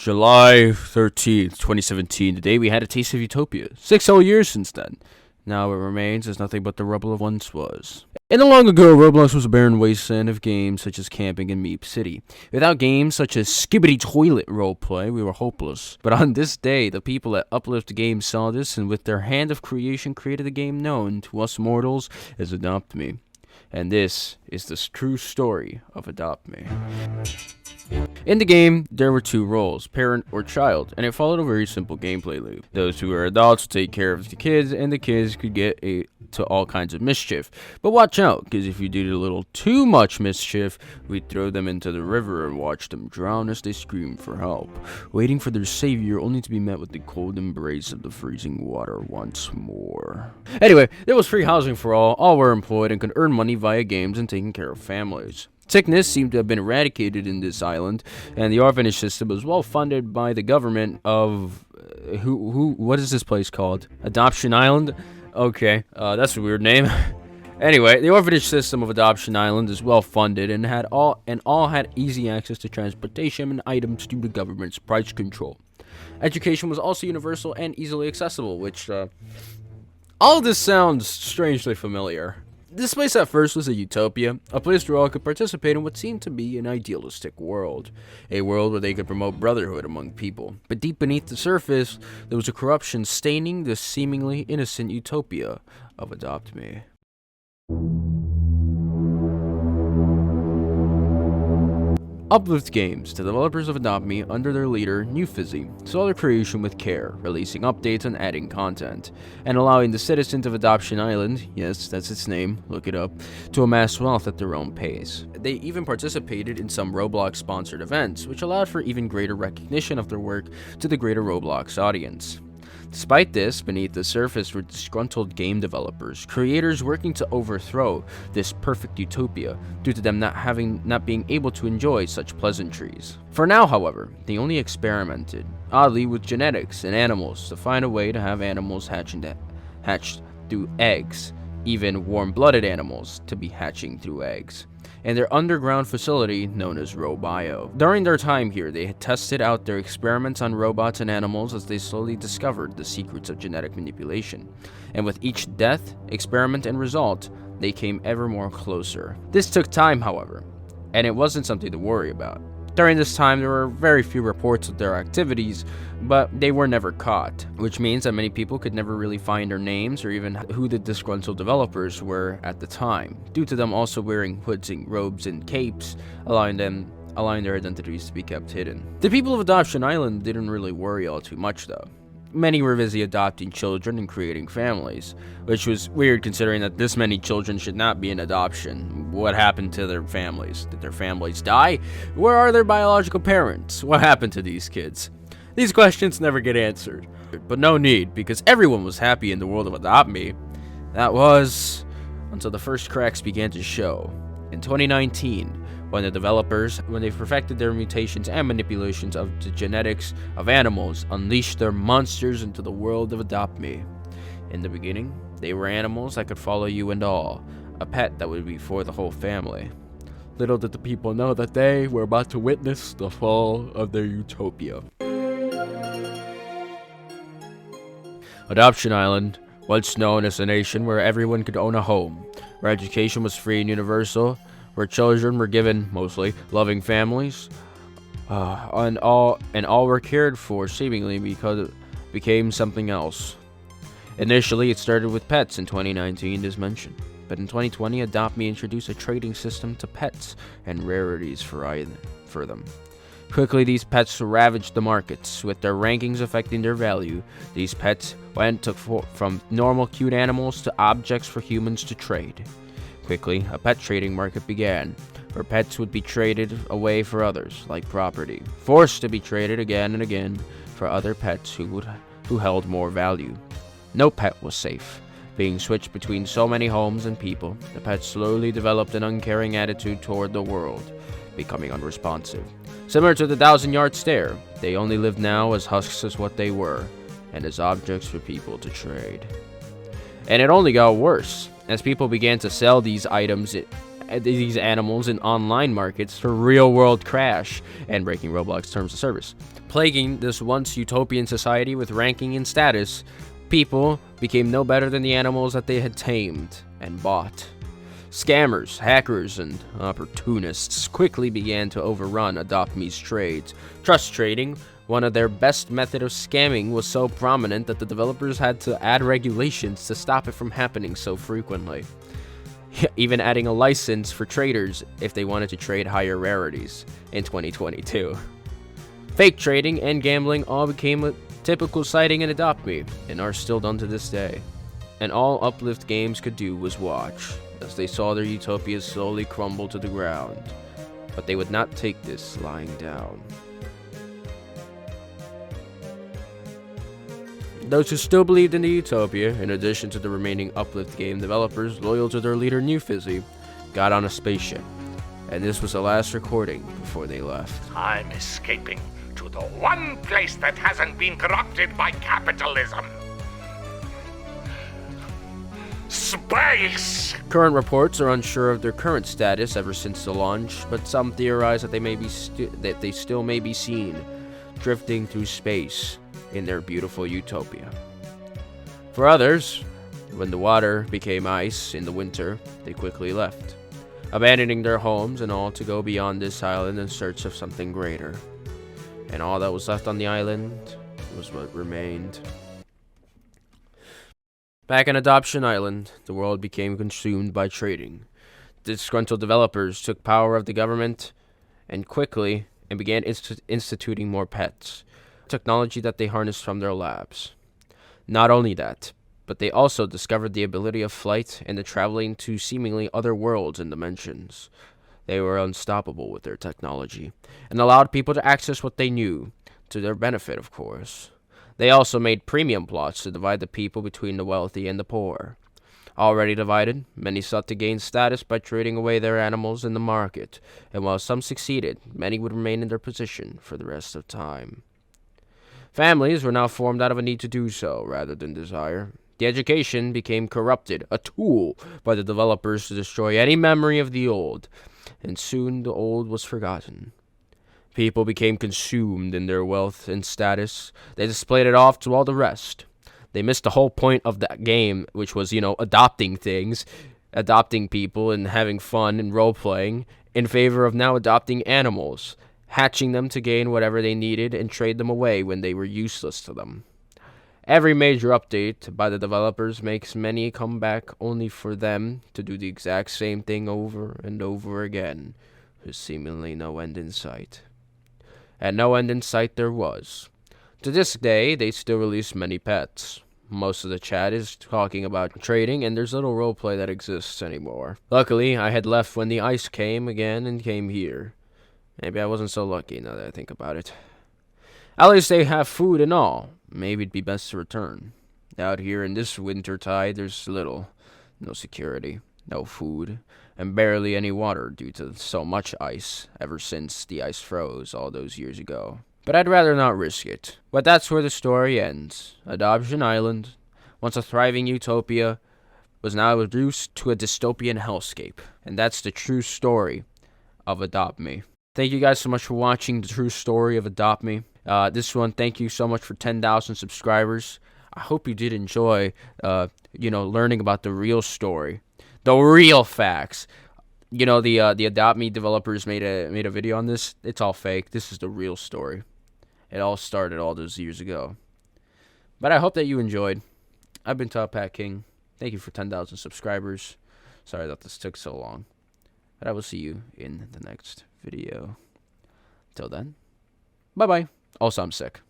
July 13th, 2017, the day we had a taste of utopia. 6 whole years since then. Now what remains is nothing but the rubble of once was. In the long ago, Roblox was a barren wasteland of games such as camping and Meep City. Without games such as Skibbity Toilet roleplay, we were hopeless. But on this day, the people at Uplift Games saw this and with their hand of creation created a game known to us mortals as Adopt Me. And this is the true story of Adopt Me. In the game, there were two roles, parent or child, and it followed a very simple gameplay loop. Those who were adults would take care of the kids, and the kids could get to all kinds of mischief. But watch out, because if you did a little too much mischief, we'd throw them into the river and watch them drown as they scream for help, waiting for their savior only to be met with the cold embrace of the freezing water once more. Anyway, there was free housing for all were employed and could earn money via games and taking care of families. Sickness seemed to have been eradicated in this island, and the orphanage system was well funded by the government of what is this place called? Adoption Island? Okay, that's a weird name. Anyway, the orphanage system of Adoption Island is well funded and all had easy access to transportation and items due to government's price control. Education was also universal and easily accessible, which all of this sounds strangely familiar. This place at first was a utopia, a place where all could participate in what seemed to be an idealistic world. A world where they could promote brotherhood among people. But deep beneath the surface, there was a corruption staining the seemingly innocent utopia of Adopt Me. Uplift Games, the developers of Adopt Me under their leader, New Fizzy, saw their creation with care, releasing updates and adding content, and allowing the citizens of Adoption Island, yes, that's its name, look it up, to amass wealth at their own pace. They even participated in some Roblox-sponsored events, which allowed for even greater recognition of their work to the greater Roblox audience. Despite this, beneath the surface were disgruntled game developers, creators working to overthrow this perfect utopia due to them not being able to enjoy such pleasantries. For now, however, they only experimented, oddly, with genetics and animals to find a way to have animals hatched through eggs, even warm-blooded animals to be hatching through eggs, in their underground facility known as RoBio. During their time here, they had tested out their experiments on robots and animals as they slowly discovered the secrets of genetic manipulation. And with each death, experiment, and result, they came ever more closer. This took time, however, and it wasn't something to worry about. During this time, there were very few reports of their activities, but they were never caught, which means that many people could never really find their names or even who the disgruntled developers were at the time, due to them also wearing hoods and robes and capes, allowing their identities to be kept hidden. The people of Adoption Island didn't really worry all too much though. Many were busy adopting children and creating families, which was weird considering that this many children should not be in adoption. What happened to their families? Did their families die? Where are their biological parents? What happened to these kids? These questions never get answered. But no need, because everyone was happy in the world of Adopt Me. That was until the first cracks began to show. In 2019, when they perfected their mutations and manipulations of the genetics of animals, unleashed their monsters into the world of Adopt Me. In the beginning, they were animals that could follow you and all, a pet that would be for the whole family. Little did the people know that they were about to witness the fall of their utopia. Adoption Island, once known as a nation where everyone could own a home, where education was free and universal, where children were given, mostly, loving families, and all were cared for, seemingly, because it became something else. Initially, it started with pets in 2019, as mentioned, but in 2020, Adopt Me introduced a trading system to pets and rarities for them. Quickly, these pets ravaged the markets, with their rankings affecting their value. These pets went from normal cute animals to objects for humans to trade. Quickly, a pet trading market began, where pets would be traded away for others, like property, forced to be traded again and again for other pets who held more value. No pet was safe. Being switched between so many homes and people, the pets slowly developed an uncaring attitude toward the world, becoming unresponsive. Similar to the 1,000-yard stare, they only lived now as husks as what they were, and as objects for people to trade. And it only got worse. As people began to sell these items these animals in online markets for real-world crash and breaking Roblox terms of service. Plaguing this once utopian society with ranking and status, people became no better than the animals that they had tamed and bought. Scammers, hackers, and opportunists quickly began to overrun Adopt Me's trades. Trust trading, one of their best methods of scamming, was so prominent that the developers had to add regulations to stop it from happening so frequently. Even adding a license for traders if they wanted to trade higher rarities in 2022. Fake trading and gambling all became a typical sighting in Adopt Me, and are still done to this day. And all Uplift Games could do was watch, as they saw their utopias slowly crumble to the ground. But they would not take this lying down. Those who still believed in the utopia, in addition to the remaining Uplift game developers loyal to their leader New Fizzy, got on a spaceship. And this was the last recording before they left. I'm escaping to the one place that hasn't been corrupted by capitalism. Space! Current reports are unsure of their current status ever since the launch, but some theorize that they still may be seen drifting through space in their beautiful utopia. For others, when the water became ice in the winter, they quickly left, abandoning their homes and all to go beyond this island in search of something greater. And all that was left on the island was what remained. Back on Adoption Island, the world became consumed by trading. Disgruntled developers took power of the government and began instituting more pets, technology that they harnessed from their labs. Not only that, but they also discovered the ability of flight and the traveling to seemingly other worlds and dimensions. They were unstoppable with their technology, and allowed people to access what they knew, to their benefit, of course. They also made premium plots to divide the people between the wealthy and the poor. Already divided, many sought to gain status by trading away their animals in the market, and while some succeeded, many would remain in their position for the rest of time. Families were now formed out of a need to do so, rather than desire. The education became corrupted, a tool by the developers to destroy any memory of the old, and soon the old was forgotten. People became consumed in their wealth and status. They displayed it off to all the rest. They missed the whole point of that game, which was, adopting things, adopting people and having fun and role-playing, in favor of now adopting animals, hatching them to gain whatever they needed and trade them away when they were useless to them. Every major update by the developers makes many come back only for them to do the exact same thing over and over again, with seemingly no end in sight. And no end in sight there was. To this day, they still release many pets. Most of the chat is talking about trading, and there's little roleplay that exists anymore. Luckily, I had left when the ice came again and came here. Maybe I wasn't so lucky now that I think about it. At least they have food and all. Maybe it'd be best to return. Out here in this winter tide, there's little. No security, no food, and barely any water due to so much ice ever since the ice froze all those years ago. But I'd rather not risk it. But that's where the story ends. Adoption Island, once a thriving utopia, was now reduced to a dystopian hellscape. And that's the true story of Adopt Me. Thank you guys so much for watching the true story of Adopt Me. This one, thank you so much for 10,000 subscribers. I hope you did enjoy, learning about the real story. The real facts. The Adopt Me developers made a video on this. It's all fake. This is the real story. It all started all those years ago. But I hope that you enjoyed. I've been Top Hat King. Thank you for 10,000 subscribers. Sorry that this took so long. But I will see you in the next video. Till then, bye-bye. Also, I'm sick.